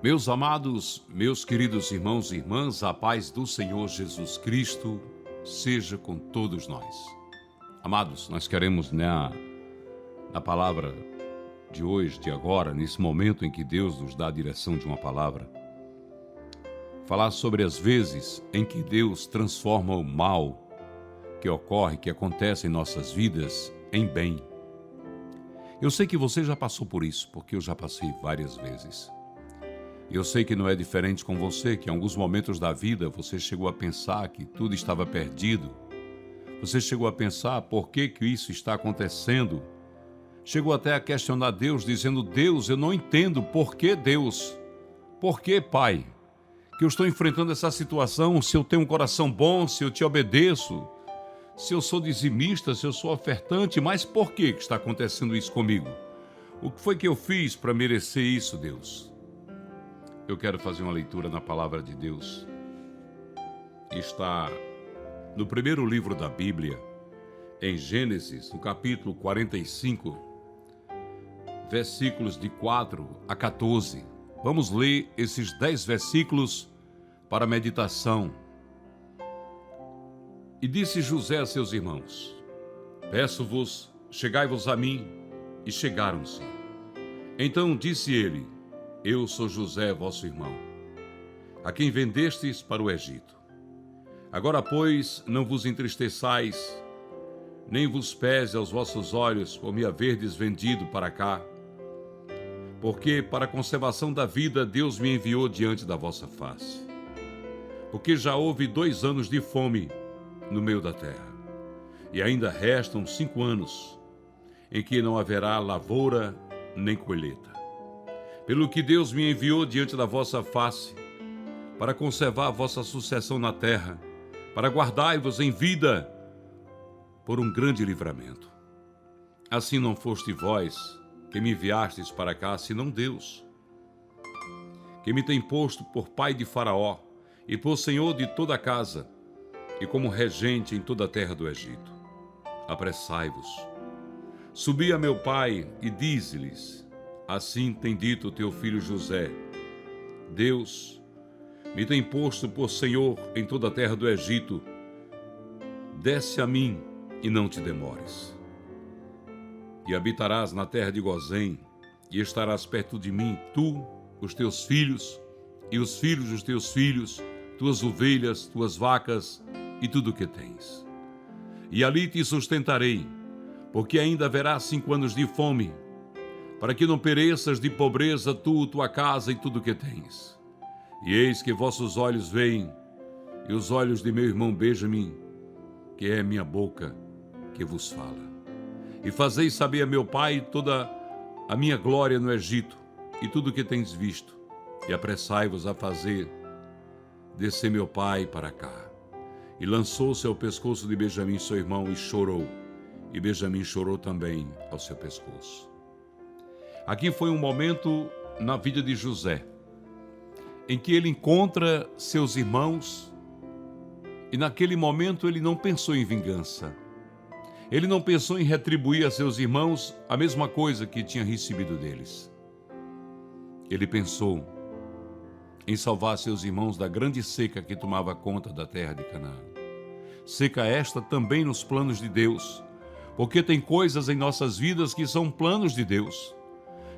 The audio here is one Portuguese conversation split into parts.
Meus amados, meus queridos irmãos e irmãs, a paz do Senhor Jesus Cristo seja com todos nós. Amados, nós queremos, na palavra de hoje, de agora, nesse momento em que Deus nos dá a direção de uma palavra, falar sobre as vezes em que Deus transforma o mal que ocorre, que acontece em nossas vidas, em bem. Eu sei que você já passou por isso, porque eu já passei várias vezes. Eu sei que não é diferente com você, que em alguns momentos da vida você chegou a pensar que tudo estava perdido. Você chegou a pensar por que isso está acontecendo. Chegou até a questionar Deus, dizendo: Deus, eu não entendo por que Deus. Por que, Pai, que eu estou enfrentando essa situação, se eu tenho um coração bom, se eu te obedeço, se eu sou dizimista, se eu sou ofertante, mas por que está acontecendo isso comigo? O que foi que eu fiz para merecer isso, Deus? Eu quero fazer uma leitura na palavra de Deus. Está no primeiro livro da Bíblia, em Gênesis, no capítulo 45, versículos de 4 a 14. Vamos ler esses 10 versículos para meditação. E disse José a seus irmãos: Peço-vos, chegai-vos a mim. E chegaram-se. Então disse ele: Eu sou José, vosso irmão, a quem vendestes para o Egito. Agora, pois, não vos entristeçais, nem vos pese aos vossos olhos por me haverdes vendido para cá, porque para a conservação da vida Deus me enviou diante da vossa face. Porque já houve 2 anos de fome no meio da terra, e ainda restam 5 anos, em que não haverá lavoura nem colheita. Pelo que Deus me enviou diante da vossa face, para conservar a vossa sucessão na terra, para guardai-vos em vida por um grande livramento. Assim não foste vós que me enviastes para cá, senão Deus, que me tem posto por pai de Faraó e por senhor de toda a casa, e como regente em toda a terra do Egito. Apressai-vos, subi a meu pai e dize-lhes: Assim tem dito o teu filho José: Deus me tem posto por senhor em toda a terra do Egito. Desce a mim e não te demores. E habitarás na terra de Gozém, e estarás perto de mim, tu, os teus filhos, e os filhos dos teus filhos, tuas ovelhas, tuas vacas e tudo o que tens. E ali te sustentarei, porque ainda haverá 5 anos de fome, para que não pereças de pobreza tu, tua casa e tudo o que tens. E eis que vossos olhos veem, e os olhos de meu irmão Benjamim, que é minha boca, que vos fala. E fazeis saber a meu pai toda a minha glória no Egito, e tudo o que tens visto, e apressai-vos a fazer descer meu pai para cá. E lançou-se ao pescoço de Benjamim, seu irmão, e chorou, e Benjamim chorou também ao seu pescoço. Aqui foi um momento na vida de José, em que ele encontra seus irmãos, e naquele momento ele não pensou em vingança. Ele não pensou em retribuir a seus irmãos a mesma coisa que tinha recebido deles. Ele pensou em salvar seus irmãos da grande seca que tomava conta da terra de Canaã. Seca esta também nos planos de Deus, porque tem coisas em nossas vidas que são planos de Deus.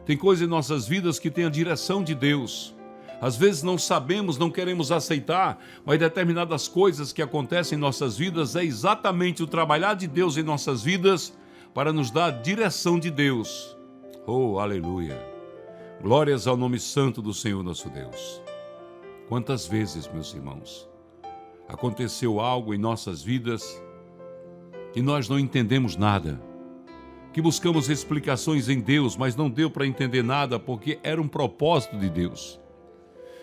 Tem coisas em nossas vidas que têm a direção de Deus. Às vezes não sabemos, não queremos aceitar, mas determinadas coisas que acontecem em nossas vidas é exatamente o trabalhar de Deus em nossas vidas para nos dar a direção de Deus. Oh, aleluia! Glórias ao nome santo do Senhor nosso Deus. Quantas vezes, meus irmãos, aconteceu algo em nossas vidas e nós não entendemos nada, que buscamos explicações em Deus, mas não deu para entender nada porque era um propósito de Deus.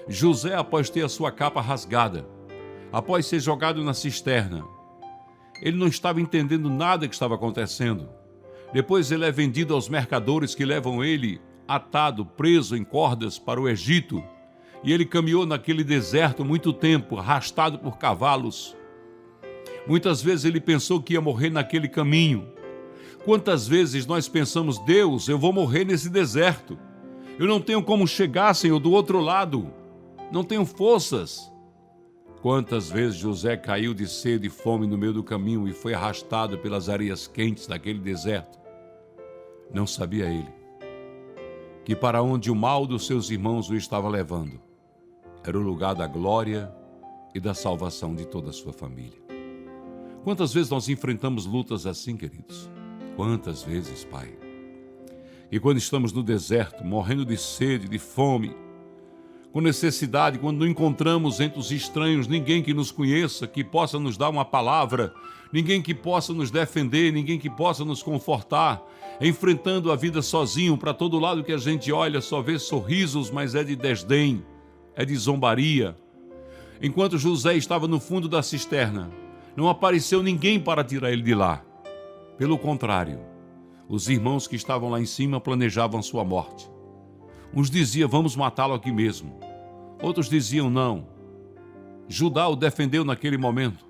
José, após ter a sua capa rasgada, após ser jogado na cisterna, ele não estava entendendo nada que estava acontecendo. Depois ele é vendido aos mercadores que levam ele atado, preso em cordas para o Egito, e ele caminhou naquele deserto muito tempo, arrastado por cavalos. Muitas vezes ele pensou que ia morrer naquele caminho. Quantas vezes nós pensamos: Deus, eu vou morrer nesse deserto, Eu não tenho como chegar, Senhor, do outro lado. Não tenho forças. Quantas vezes José caiu de sede e fome no meio do caminho e foi arrastado pelas areias quentes daquele deserto. Não sabia ele que para onde o mal dos seus irmãos o estava levando era o lugar da glória e da salvação de toda a sua família. Quantas vezes nós enfrentamos lutas assim, queridos? Quantas vezes, Pai? E quando estamos no deserto, morrendo de sede, de fome, com necessidade, quando não encontramos entre os estranhos ninguém que nos conheça, que possa nos dar uma palavra, ninguém que possa nos defender, ninguém que possa nos confortar, enfrentando a vida sozinho, para todo lado que a gente olha só vê sorrisos, mas é de desdém, é de zombaria. Enquanto José estava no fundo da cisterna, não apareceu ninguém para tirar ele de lá. Pelo contrário, os irmãos que estavam lá em cima planejavam sua morte. Uns diziam, vamos matá-lo aqui mesmo. Outros diziam, não. Judá o defendeu naquele momento.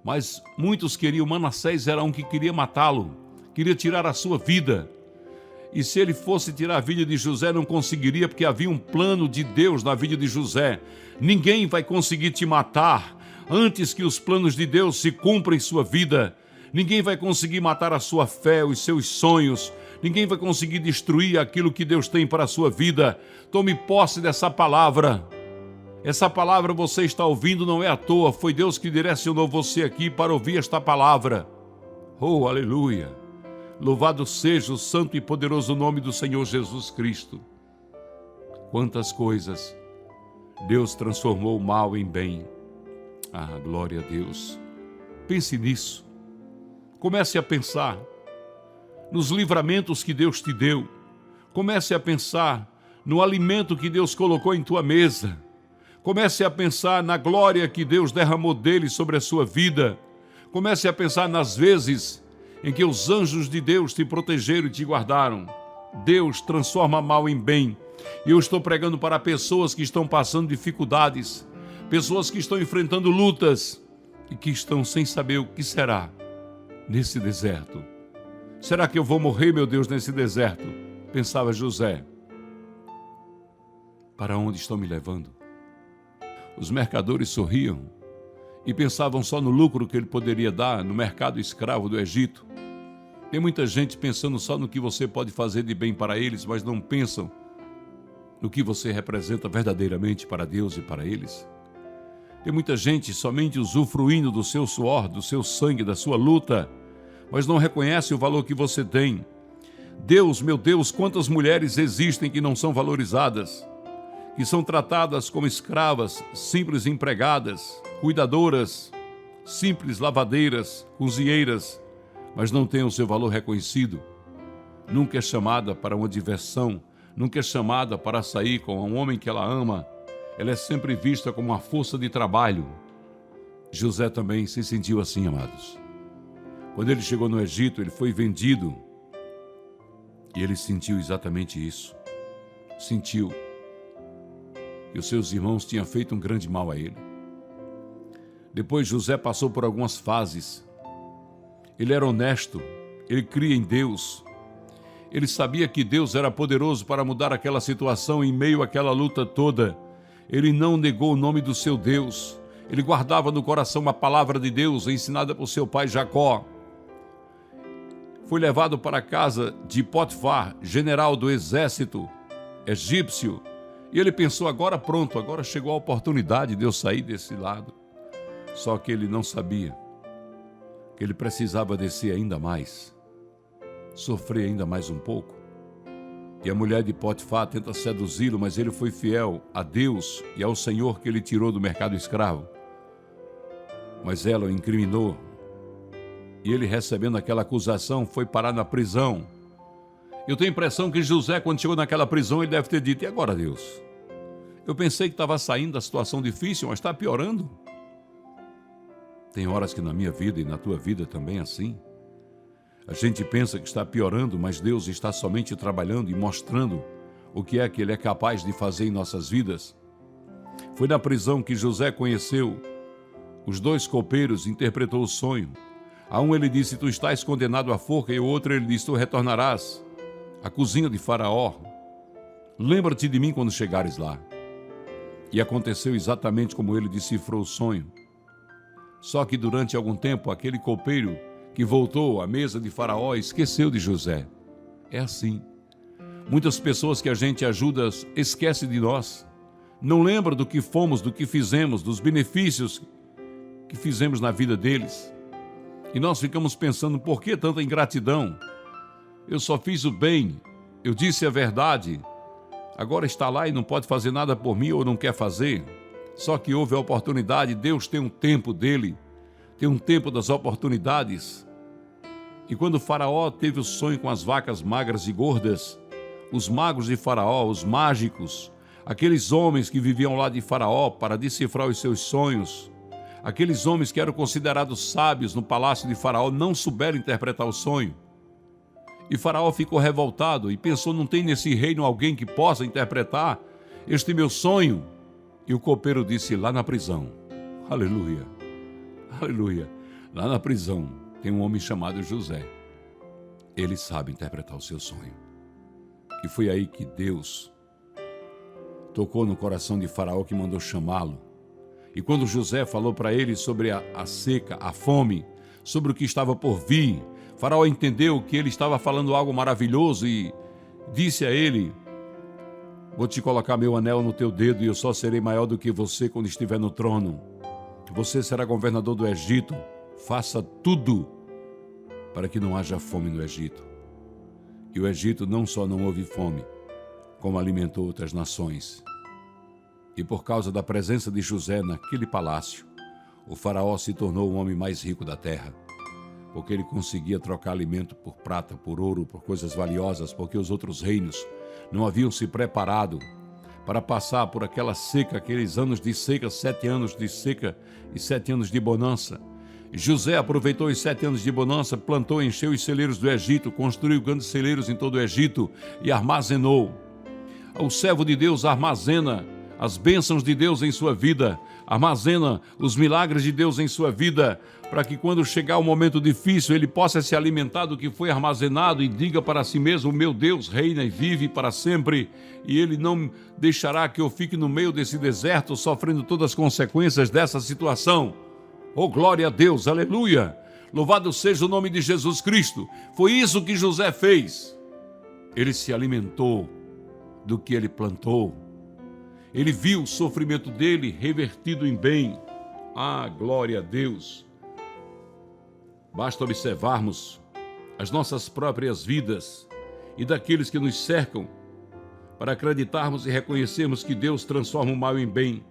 Mas muitos queriam, Manassés era um que queria matá-lo, queria tirar a sua vida. E se ele fosse tirar a vida de José, não conseguiria, porque havia um plano de Deus na vida de José. Ninguém vai conseguir te matar antes que os planos de Deus se cumpram em sua vida. Ninguém vai conseguir matar a sua fé, os seus sonhos. Ninguém vai conseguir destruir aquilo que Deus tem para a sua vida. Tome posse dessa palavra. Essa palavra você está ouvindo não é à toa. Foi Deus que direcionou você aqui para ouvir esta palavra. Oh, aleluia! Louvado seja o santo e poderoso nome do Senhor Jesus Cristo. Quantas coisas Deus transformou o mal em bem. Ah, glória a Deus. Pense nisso. Comece a pensar nos livramentos que Deus te deu. Comece a pensar no alimento que Deus colocou em tua mesa. Comece a pensar na glória que Deus derramou dele sobre a sua vida. Comece a pensar nas vezes em que os anjos de Deus te protegeram e te guardaram. Deus transforma mal em bem. E eu estou pregando para pessoas que estão passando dificuldades, pessoas que estão enfrentando lutas e que estão sem saber o que será nesse deserto. Será que eu vou morrer, meu Deus, nesse deserto? Pensava José. Para onde estão me levando? Os mercadores sorriam e pensavam só no lucro que ele poderia dar no mercado escravo do Egito. Tem muita gente pensando só no que você pode fazer de bem para eles, mas não pensam no que você representa verdadeiramente para Deus e para eles. Tem muita gente somente usufruindo do seu suor, do seu sangue, da sua luta, mas não reconhece o valor que você tem. Deus, meu Deus, quantas mulheres existem que não são valorizadas, que são tratadas como escravas, simples empregadas, cuidadoras, simples lavadeiras, cozinheiras, mas não têm o seu valor reconhecido. Nunca é chamada para uma diversão, nunca é chamada para sair com um homem que ela ama. Ela é sempre vista como uma força de trabalho. José também se sentiu assim, amados. Quando ele chegou no Egito, ele foi vendido. E ele sentiu exatamente isso. Sentiu que os seus irmãos tinham feito um grande mal a ele. Depois José passou por algumas fases. Ele era honesto, ele cria em Deus. Ele sabia que Deus era poderoso para mudar aquela situação em meio àquela luta toda. Ele não negou o nome do seu Deus. Ele guardava no coração a palavra de Deus ensinada por seu pai Jacó. Foi levado para a casa de Potifar, general do exército egípcio. E ele pensou, agora pronto, agora chegou a oportunidade de eu sair desse lado. Só que ele não sabia que ele precisava descer ainda mais, sofrer ainda mais um pouco. E a mulher de Potifar tenta seduzi-lo, mas ele foi fiel a Deus e ao Senhor que ele tirou do mercado escravo. Mas ela o incriminou. E ele, recebendo aquela acusação, foi parar na prisão. Eu tenho a impressão que José, quando chegou naquela prisão, ele deve ter dito, e agora, Deus? Eu pensei que estava saindo da situação difícil, mas está piorando. Tem horas que na minha vida e na tua vida também é assim. A gente pensa que está piorando, mas Deus está somente trabalhando e mostrando o que é que Ele é capaz de fazer em nossas vidas. Foi na prisão que José conheceu os dois copeiros e interpretou o sonho. A um ele disse, tu estás condenado à forca, e o outro ele disse, tu retornarás à cozinha de Faraó. lembra-te de mim quando chegares lá. E aconteceu exatamente como ele decifrou o sonho. Só que durante algum tempo, aquele copeiro que voltou à mesa de Faraó esqueceu de José. É assim. Muitas pessoas que a gente ajuda esquecem de nós. Não lembra do que fomos, do que fizemos, dos benefícios que fizemos na vida deles. E nós ficamos pensando, por que tanta ingratidão? Eu só fiz o bem, eu disse a verdade. Agora está lá e não pode fazer nada por mim ou não quer fazer. Só que houve a oportunidade, Deus tem um tempo dele, tem um tempo das oportunidades. E quando o Faraó teve o sonho com as vacas magras e gordas, os magos de Faraó, os mágicos, aqueles homens que viviam lá de Faraó para decifrar os seus sonhos, aqueles homens que eram considerados sábios no palácio de Faraó, não souberam interpretar o sonho. E Faraó ficou revoltado e pensou, não tem nesse reino alguém que possa interpretar este meu sonho? E o copeiro disse, lá na prisão, aleluia, aleluia, lá na prisão tem um homem chamado José. Ele sabe interpretar o seu sonho. E foi aí que Deus tocou no coração de Faraó, que mandou chamá-lo. E quando José falou para ele sobre a seca, a fome, sobre o que estava por vir, Faraó entendeu que ele estava falando algo maravilhoso e disse a ele, vou te colocar meu anel no teu dedo e eu só serei maior do que você quando estiver no trono. Você será governador do Egito. Faça tudo para que não haja fome no Egito. E o Egito não só não houve fome, como alimentou outras nações. E por causa da presença de José naquele palácio, o faraó se tornou o homem mais rico da terra, porque ele conseguia trocar alimento por prata, por ouro, por coisas valiosas, porque os outros reinos não haviam se preparado para passar por aquela seca, aqueles anos de seca, 7 anos de seca e 7 anos de bonança. José aproveitou os 7 anos de bonança, plantou e encheu os celeiros do Egito, construiu grandes celeiros em todo o Egito e armazenou. O servo de Deus armazena as bênçãos de Deus em sua vida, armazena os milagres de Deus em sua vida, para que quando chegar o momento difícil, ele possa se alimentar do que foi armazenado e diga para si mesmo, meu Deus reina e vive para sempre, e ele não deixará que eu fique no meio desse deserto, sofrendo todas as consequências dessa situação. Oh, glória a Deus, aleluia! Louvado seja o nome de Jesus Cristo. Foi isso que José fez. Ele se alimentou do que ele plantou. Ele viu o sofrimento dele revertido em bem. Ah, glória a Deus! Basta observarmos as nossas próprias vidas e daqueles que nos cercam para acreditarmos e reconhecermos que Deus transforma o mal em bem.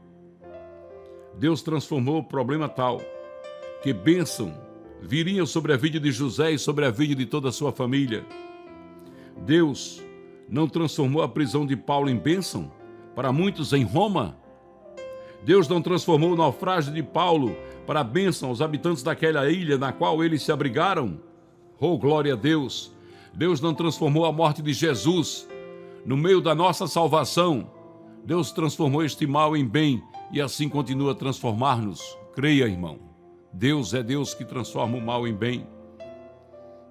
Deus transformou o problema tal que bênção viria sobre a vida de José e sobre a vida de toda a sua família. Deus não transformou a prisão de Paulo em bênção para muitos em Roma? Deus não transformou o naufrágio de Paulo para a bênção aos habitantes daquela ilha na qual eles se abrigaram? Oh, glória a Deus! Deus não transformou a morte de Jesus no meio da nossa salvação. Deus transformou este mal em bem e assim continua a transformar-nos. Creia, irmão. Deus é Deus que transforma o mal em bem.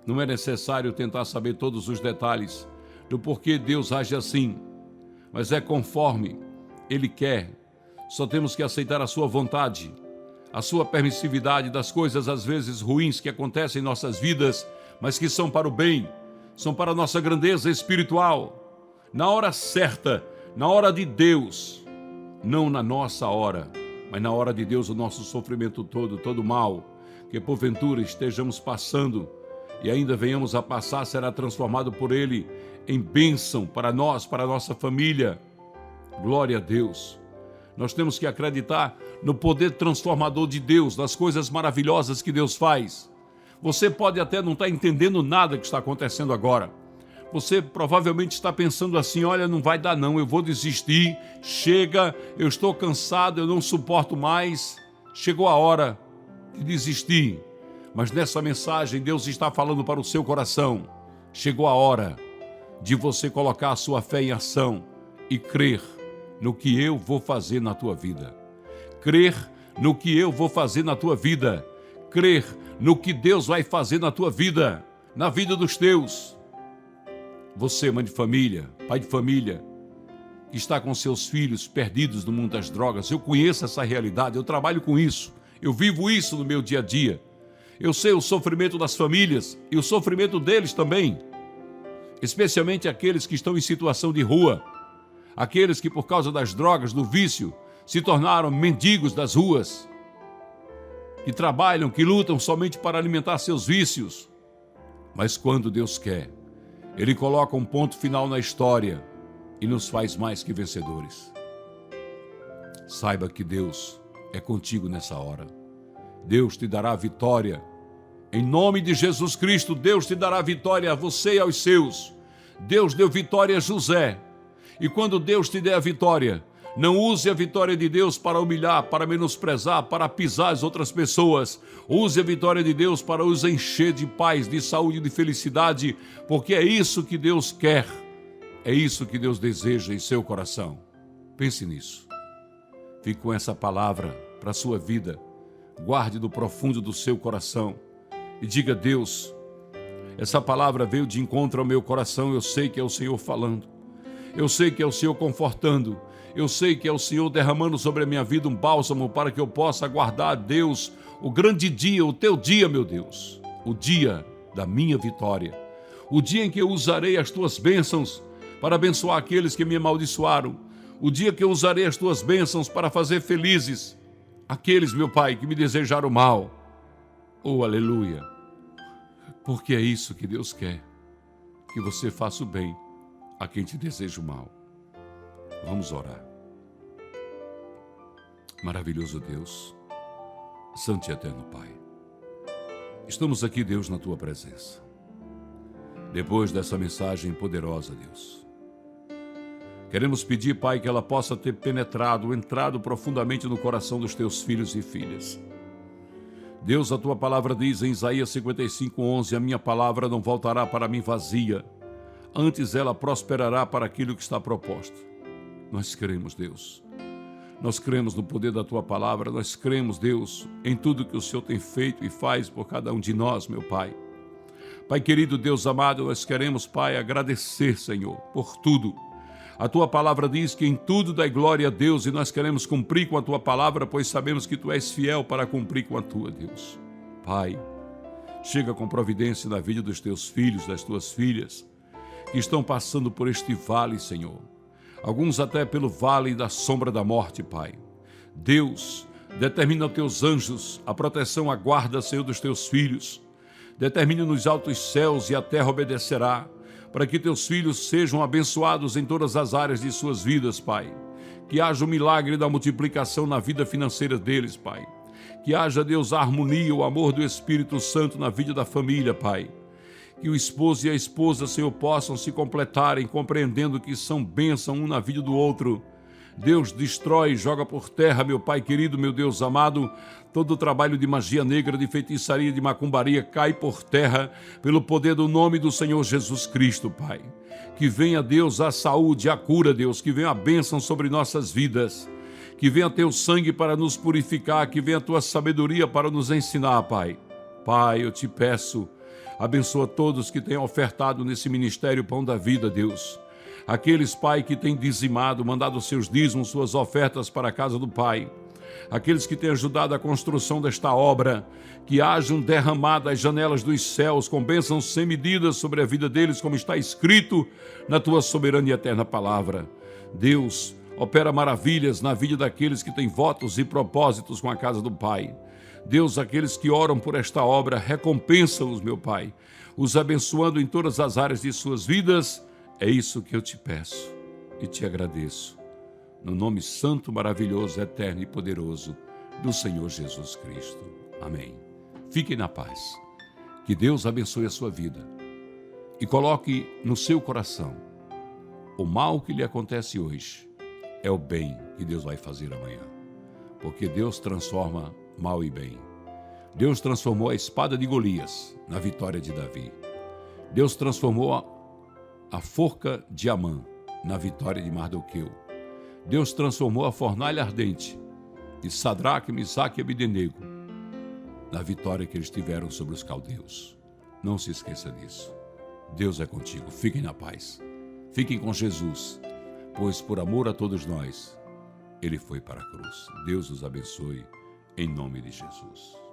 Não é necessário tentar saber todos os detalhes do porquê Deus age assim, mas é conforme Ele quer. Só temos que aceitar a sua vontade, a sua permissividade das coisas às vezes ruins que acontecem em nossas vidas, mas que são para o bem, são para a nossa grandeza espiritual. Na hora certa, na hora de Deus, não na nossa hora, mas na hora de Deus, o nosso sofrimento todo mal, que porventura estejamos passando e ainda venhamos a passar, será transformado por Ele em bênção para nós, para a nossa família. Glória a Deus. Nós temos que acreditar no poder transformador de Deus, nas coisas maravilhosas que Deus faz. Você pode até não estar entendendo nada que está acontecendo agora. Você provavelmente está pensando assim, olha, não vai dar não, eu vou desistir, chega, eu estou cansado, eu não suporto mais, chegou a hora de desistir. Mas nessa mensagem Deus está falando para o seu coração, chegou a hora de você colocar a sua fé em ação e crer no que eu vou fazer na tua vida. Crer no que eu vou fazer na tua vida. Crer no que Deus vai fazer na tua vida, na vida dos teus. Você, mãe de família, pai de família, que está com seus filhos perdidos no mundo das drogas. Eu conheço essa realidade, eu trabalho com isso, eu vivo isso no meu dia a dia. Eu sei o sofrimento das famílias e o sofrimento deles também, especialmente aqueles que estão em situação de rua, aqueles que por causa das drogas, do vício, se tornaram mendigos das ruas, que trabalham, que lutam somente para alimentar seus vícios. Mas quando Deus quer, Ele coloca um ponto final na história e nos faz mais que vencedores. Saiba que Deus é contigo nessa hora. Deus te dará vitória. Em nome de Jesus Cristo, Deus te dará vitória a você e aos seus. Deus deu vitória a José. E quando Deus te der a vitória, não use a vitória de Deus para humilhar, para menosprezar, para pisar as outras pessoas. Use a vitória de Deus para os encher de paz, de saúde, de felicidade, porque é isso que Deus quer. É isso que Deus deseja em seu coração. Pense nisso. Fique com essa palavra para a sua vida. Guarde do profundo do seu coração e diga: Deus, essa palavra veio de encontro ao meu coração. Eu sei que é o Senhor falando. Eu sei que é o Senhor confortando. Eu sei que é o Senhor derramando sobre a minha vida um bálsamo para que eu possa aguardar, Deus, o grande dia, o teu dia, meu Deus, o dia da minha vitória, o dia em que eu usarei as tuas bênçãos para abençoar aqueles que me amaldiçoaram, o dia que eu usarei as tuas bênçãos para fazer felizes aqueles, meu Pai, que me desejaram mal. Oh, aleluia! Porque é isso que Deus quer, que você faça o bem a quem te deseja o mal. Vamos orar. Maravilhoso Deus, Santo e Eterno Pai, estamos aqui, Deus, na Tua presença. Depois dessa mensagem poderosa, Deus, queremos pedir, Pai, que ela possa ter penetrado, entrado profundamente no coração dos Teus filhos e filhas. Deus, a Tua palavra diz em Isaías 55:11, a minha palavra não voltará para mim vazia, antes ela prosperará para aquilo que está proposto. Nós cremos, Deus. Nós cremos no poder da Tua palavra. Nós cremos, Deus, em tudo que o Senhor tem feito e faz por cada um de nós, meu Pai. Pai querido, Deus amado, nós queremos, Pai, agradecer, Senhor, por tudo. A Tua palavra diz que em tudo dai glória a Deus e nós queremos cumprir com a Tua palavra, pois sabemos que Tu és fiel para cumprir com a Tua, Deus. Pai, chega com providência na vida dos Teus filhos, das Tuas filhas, que estão passando por este vale, Senhor. Alguns até pelo vale da sombra da morte, Pai. Deus, determina aos Teus anjos a proteção, a guarda, Senhor, dos Teus filhos. Determina nos altos céus e a terra obedecerá, para que Teus filhos sejam abençoados em todas as áreas de suas vidas, Pai. Que haja o milagre da multiplicação na vida financeira deles, Pai. Que haja, Deus, a harmonia, o amor do Espírito Santo na vida da família, Pai. Que o esposo e a esposa, Senhor, possam se completarem, compreendendo que são bênção um na vida do outro. Deus, destrói, joga por terra, meu Pai querido, meu Deus amado, todo o trabalho de magia negra, de feitiçaria, de macumbaria, cai por terra, pelo poder do nome do Senhor Jesus Cristo, Pai. Que venha, Deus, a saúde, a cura, Deus, que venha a bênção sobre nossas vidas, que venha Teu sangue para nos purificar, que venha a Tua sabedoria para nos ensinar, Pai. Pai, eu te peço, abençoa todos que têm ofertado nesse ministério Pão da Vida, Deus. Aqueles, Pai, que têm dizimado, mandado seus dízimos, suas ofertas para a casa do Pai. Aqueles que têm ajudado a construção desta obra, que hajam derramado as janelas dos céus com bênçãos sem medidas sobre a vida deles, como está escrito na Tua soberana e eterna palavra. Deus, opera maravilhas na vida daqueles que têm votos e propósitos com a casa do Pai. Deus, aqueles que oram por esta obra, recompensa-os, meu Pai, os abençoando em todas as áreas de suas vidas. É isso que eu te peço e te agradeço, no nome santo, maravilhoso, eterno e poderoso do Senhor Jesus Cristo. Amém. Fiquem na paz. Que Deus abençoe a sua vida e coloque no seu coração: o mal que lhe acontece hoje é o bem que Deus vai fazer amanhã, porque Deus transforma mal e bem. Deus transformou a espada de Golias na vitória de Davi. Deus transformou a forca de Amã na vitória de Mardoqueu. Deus transformou a fornalha ardente de Sadraque, Misaque e Abdenego na vitória que eles tiveram sobre os caldeus. Não se esqueça disso. Deus é contigo. Fiquem na paz. Fiquem com Jesus. pois por amor a todos nós, ele foi para a cruz. Deus os abençoe, em nome de Jesus.